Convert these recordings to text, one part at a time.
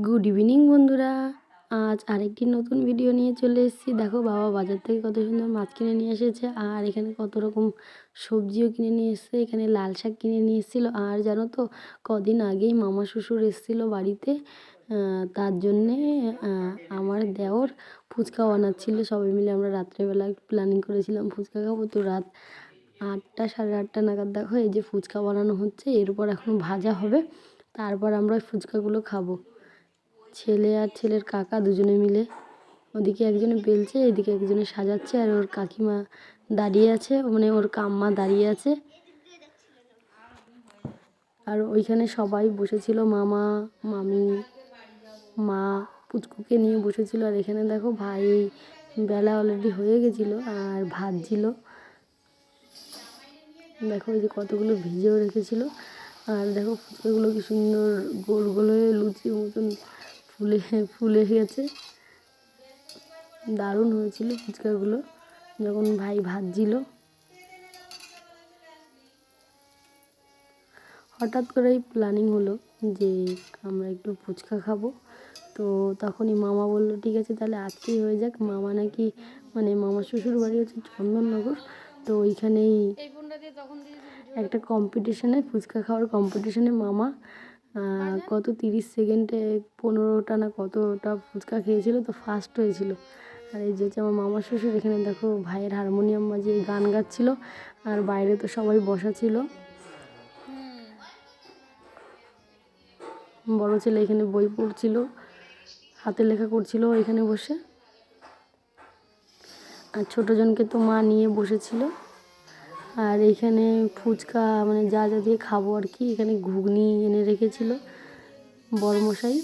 Good evening বন্ধুরা। আজ আরেকটি নতুন ভিডিও নিয়ে চলে এসেছি। দেখো বাবা বাজার থেকে কত সুন্দর মাছ কিনে নিয়ে এসেছে, আর এখানে কত রকম সবজিও কিনে নিয়ে এসেছে। এখানে লাল শাক কিনে নিয়ে এসেছিলো। আর জানো তো, কদিন আগেই মামা শ্বশুর এসেছিলো বাড়িতে, তার জন্যে আমার দেওর ফুচকা বানাচ্ছিলো। সবাই মিলে আমরা রাত্রেবেলা প্ল্যানিং করেছিলাম ফুচকা খাবো। তো রাত 8টা সাড়ে 8টা নাগাদ দেখো এই যে ফুচকা বানানো হচ্ছে। এরপর এখন ভাজা হবে, তারপর আমরা ফুচকাগুলো খাবো। ছেলে আর ছেলের কাকা দুজনে মিলে, ওদিকে একজনে বেলছে, এদিকে একজনে সাজাচ্ছে, আর ওর কাকিমা দাঁড়িয়ে আছে, মানে ওর কাম্মা দাঁড়িয়ে আছে। আর ওইখানে সবাই বসেছিল, মামা মামি মা পুচকুকে নিয়ে বসেছিল। আর এখানে দেখো ভাই বেলা অলরেডি হয়ে গেছিলো আর ভাজছিল। দেখো এই যে কতগুলো ভেজেও রেখেছিল। আর দেখো ফুচকাগুলো কি সুন্দর গোল গোল হয়ে লুচির মতন ফুলে ফুলে গেছে। দারুণ হয়েছিল ফুচকাগুলো যখন ভাই ভাজছিল। হঠাৎ করেই প্ল্যানিং হলো যে আমরা একটু ফুচকা খাবো। তো তখনই মামা বলল ঠিক আছে তাহলে আজকেই হয়ে যাক। মামা নাকি, মানে মামা শ্বশুর বাড়ি হচ্ছে চন্দননগর, তো ওইখানেই একটা কম্পিটিশানে, ফুচকা খাওয়ার কম্পিটিশানে মামা কত 30 সেকেন্ডে 15টা না কতটা ফুচকা খেয়েছিল, তো ফার্স্ট হয়েছিল। আর এই যে আমার মামা শ্বশুর, এখানে দেখো ভাইয়ের হারমোনিয়াম বাজিয়ে গান গাচ্ছিল। আর বাইরে তো সবাই বসা ছিল। বড় ছেলে এখানে বই পড়ছিল, হাতে লেখা করছিল এখানে বসে। আর ছোটোজনকে তো মা নিয়ে বসেছিল। আর এখানে ফুচকা মানে যা যা দিয়ে খাবো আর কি, এখানে ঘুগনি এনে রেখেছিল বড়মশাই।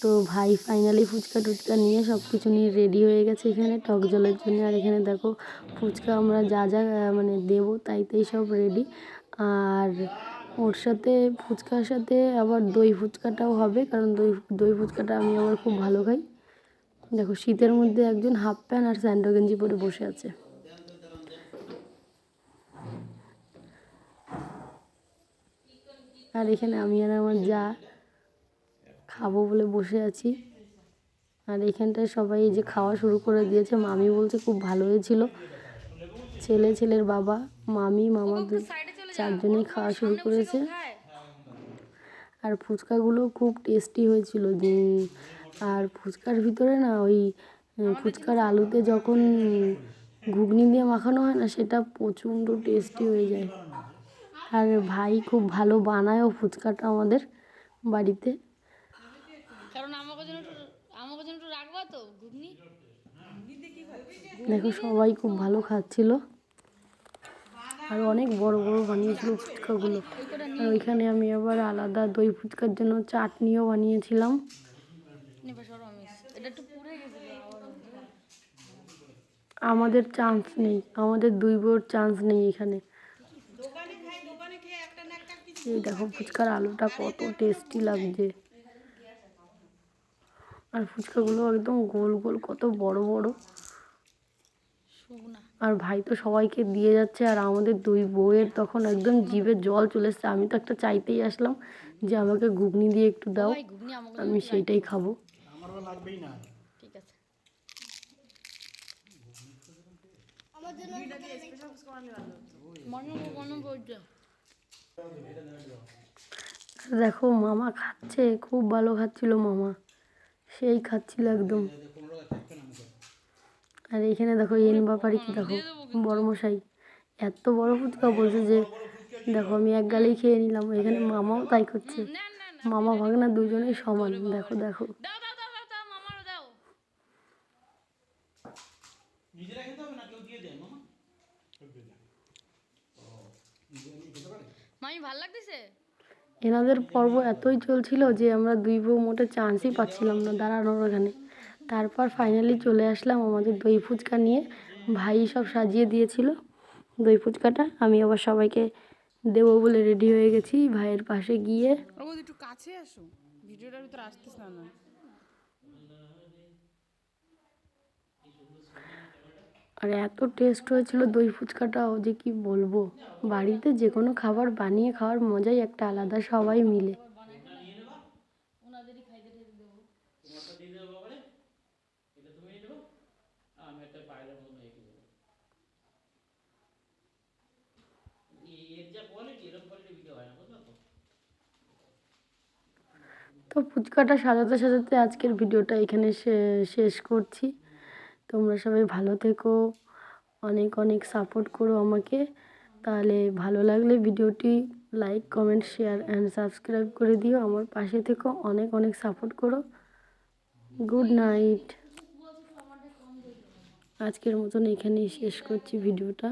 তো ভাই ফাইনালি ফুচকা টুচকা নিয়ে সব কিছু নিয়ে রেডি হয়ে গেছে এখানে টক জলের জন্য। আর এখানে দেখো ফুচকা আমরা যা যা মানে দেবো তাই তাই সব রেডি। আর ওর সাথে ফুচকার সাথে আবার দই ফুচকাটাও হবে, কারণ দই ফুচকাটা আমি আবার খুব ভালো খাই। দেখো শীতের মধ্যে একজন হাফ প্যান্ট আর স্যান্ডো গেঞ্জি পরে বসে আছে। আর এখানে আমি আর আমার যা খাবো বলে বসে আছি। আর এখানটায় সবাই এই যে খাওয়া শুরু করে দিয়েছে। মামি বলছে খুব ভালো হয়েছিল। ছেলের বাবা, মামি, মামা চারজনেই খাওয়া শুরু করেছে। আর ফুচকাগুলো খুব টেস্টি হয়েছিল। আর ফুচকার ভিতরে না ওই ফুচকার আলুতে যখন ঘুগনি দিয়ে মাখানো হয় না, সেটা প্রচণ্ড টেস্টি হয়ে যায়। আর ভাই খুব ভালো বানায়ও ফুচকাটা আমাদের বাড়িতে। দেখো সবাই খুব ভালো খাচ্ছিল। আর অনেক বড় বড় বানিয়েছিল ফুচকাগুলো। আর ওইখানে আমি আবার আলাদা দই ফুচকার জন্য চাটনিও বানিয়েছিলাম। আমাদের চান্স নেই, আমাদের দুই বোর চান্স নেই এখানে। এই দেখো ফুচকার আলুটা কত টেস্টি লাগছে। আর ফুচকাগুলো একদম গোল গোল, কত বড় বড়। আর ভাই তো সবাইকে দিয়ে যাচ্ছে, আর আমাদের দুই বউয়ের তখন একদম জিভে জল চলে এসছে। আমি তো একটা চাইতেই আসলাম যে আমাকে ঘুগনি দিয়ে একটু দাও, আমি সেইটাই খাবো। দেখো মামা খাচ্ছে, খুব ভালো খাচ্ছিল মামা, সেই খাচ্ছিল একদম। আর এখানে দেখো এন বাপারিকে দেখো বড়মশাই এত বড় ফুচকা বলছে যে দেখো আমি এক গালেই খেয়ে নিলাম। এখানে মামাও তাই করছে, মামা ভাগনা দুজনেই সমান। দেখো দেখো এনাদের পর্ব এতই চলছিল যে আমরা দুই বউ মোটে চান্সই পাচ্ছিলাম না দাঁড়ানোর ওখানে। তারপর ফাইনালি চলে আসলাম আমাদের দই ফুচকা নিয়ে। ভাই সব সাজিয়ে দিয়েছিল দই ফুচকাটা। আমি আবার সবাইকে দেবো বলে রেডি হয়ে গেছি ভাইয়ের পাশে গিয়ে। একটু কাছে আসো, ভিডিওটার ভিতরে আসতেছ না। আর এত টেস্ট হয়েছিল দই ফুচকাটাও যে কি বলবো। বাড়িতে যে কোনো খাবার বানিয়ে খাওয়ার মজাই একটা আলাদা, সবাই মিলে। তো ফুচকাটা সাজাতে সাজাতে আজকের ভিডিওটা এখানে শেষ করছি। তোমরা সবাই ভালো থেকো, অনেক অনেক সাপোর্ট করো আমাকে। তাহলে ভালো লাগলে ভিডিওটি like, comment, share and subscribe করে দিও। আমার পাশে থেকো, অনেক অনেক সাপোর্ট করো। Good night. আজকের মতন এখানেই শেষ করছি ভিডিওটা।